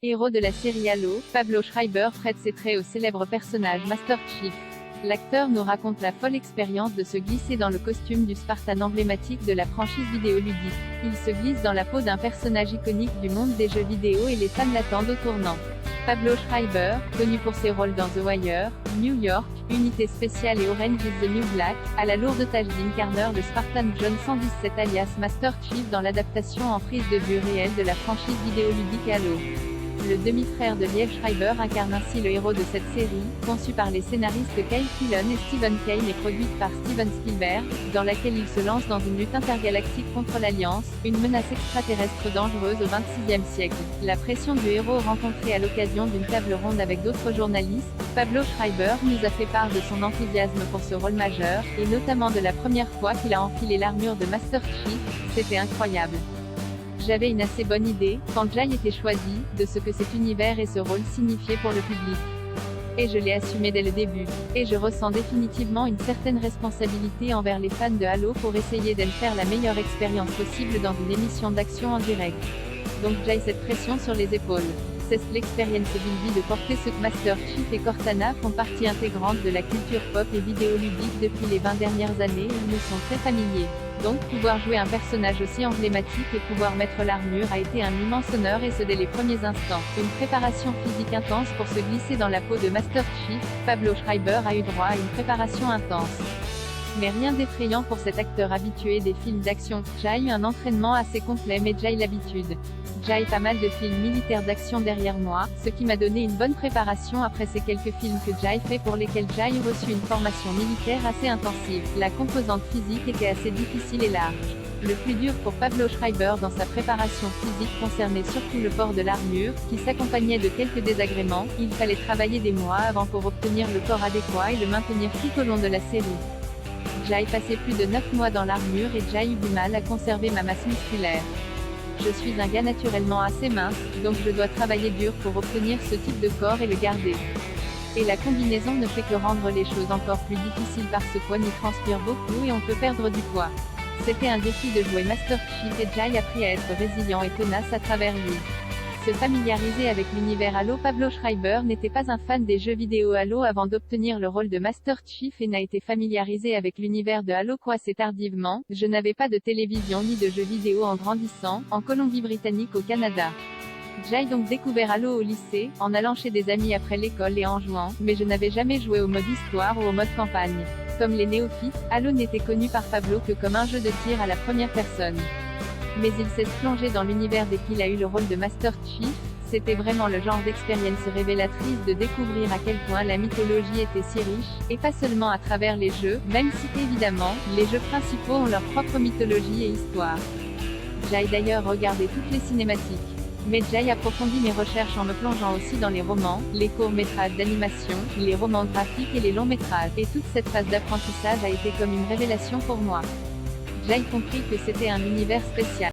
Héros de la série Halo, Pablo Schreiber prête ses traits au célèbre personnage Master Chief. L'acteur nous raconte la folle expérience de se glisser dans le costume du Spartan emblématique de la franchise vidéoludique. Il se glisse dans la peau d'un personnage iconique du monde des jeux vidéo et les fans l'attendent au tournant. Pablo Schreiber, connu pour ses rôles dans The Wire, New York, Unité spéciale et Orange is the New Black, a la lourde tâche d'incarner le Spartan John 117 alias Master Chief dans l'adaptation en prise de vue réelle de la franchise vidéoludique Halo. Le demi-frère de Liev Schreiber incarne ainsi le héros de cette série, conçue par les scénaristes Kyle Phelan et Stephen Kane et produite par Steven Spielberg, dans laquelle il se lance dans une lutte intergalactique contre l'Alliance, une menace extraterrestre dangereuse au XXVIe siècle. La pression du héros rencontré à l'occasion d'une table ronde avec d'autres journalistes, Pablo Schreiber nous a fait part de son enthousiasme pour ce rôle majeur, et notamment de la première fois qu'il a enfilé l'armure de Master Chief. C'était incroyable. J'avais une assez bonne idée, quand Jay était choisi, de ce que cet univers et ce rôle signifiaient pour le public. Et je l'ai assumé dès le début. Et je ressens définitivement une certaine responsabilité envers les fans de Halo pour essayer d'en faire la meilleure expérience possible dans une émission d'action en direct. Donc j'ai cette pression sur les épaules. C'est l'expérience d'une vie de porter ce que Master Chief et Cortana font partie intégrante de la culture pop et vidéoludique depuis les 20 dernières années, ils nous sont très familiers. Donc, pouvoir jouer un personnage aussi emblématique et pouvoir mettre l'armure a été un immense honneur et ce dès les premiers instants. Une préparation physique intense pour se glisser dans la peau de Master Chief, Pablo Schreiber a eu droit à une préparation intense. Mais rien d'effrayant pour cet acteur habitué des films d'action. J'ai eu un entraînement assez complet mais j'ai l'habitude. J'ai pas mal de films militaires d'action derrière moi, ce qui m'a donné une bonne préparation après ces quelques films que j'ai fait pour lesquels j'ai reçu une formation militaire assez intensive. La composante physique était assez difficile et large. Le plus dur pour Pablo Schreiber dans sa préparation physique concernait surtout le port de l'armure, qui s'accompagnait de quelques désagréments. Il fallait travailler des mois avant pour obtenir le corps adéquat et le maintenir tout au long de la série. J'ai passé plus de 9 mois dans l'armure et j'ai eu du mal à conserver ma masse musculaire. Je suis un gars naturellement assez mince, donc je dois travailler dur pour obtenir ce type de corps et le garder. Et la combinaison ne fait que rendre les choses encore plus difficiles parce qu'on y transpire beaucoup et on peut perdre du poids. C'était un défi de jouer Master Chief et j'ai appris à être résilient et tenace à travers lui. Se familiariser avec l'univers Halo. Pablo Schreiber n'était pas un fan des jeux vidéo Halo avant d'obtenir le rôle de Master Chief et n'a été familiarisé avec l'univers de Halo qu'assez tardivement. Je n'avais pas de télévision ni de jeux vidéo en grandissant, en Colombie-Britannique au Canada. J'ai donc découvert Halo au lycée, en allant chez des amis après l'école et en jouant, mais je n'avais jamais joué au mode histoire ou au mode campagne. Comme les néophytes, Halo n'était connu par Pablo que comme un jeu de tir à la première personne. Mais il s'est plongé dans l'univers dès qu'il a eu le rôle de Master Chief. C'était vraiment le genre d'expérience révélatrice de découvrir à quel point la mythologie était si riche, et pas seulement à travers les jeux, même si évidemment, les jeux principaux ont leur propre mythologie et histoire. J'ai d'ailleurs regardé toutes les cinématiques. Mais j'ai approfondi mes recherches en me plongeant aussi dans les romans, les courts-métrages d'animation, les romans graphiques et les longs-métrages. Et toute cette phase d'apprentissage a été comme une révélation pour moi. J'ai compris que c'était un univers spécial.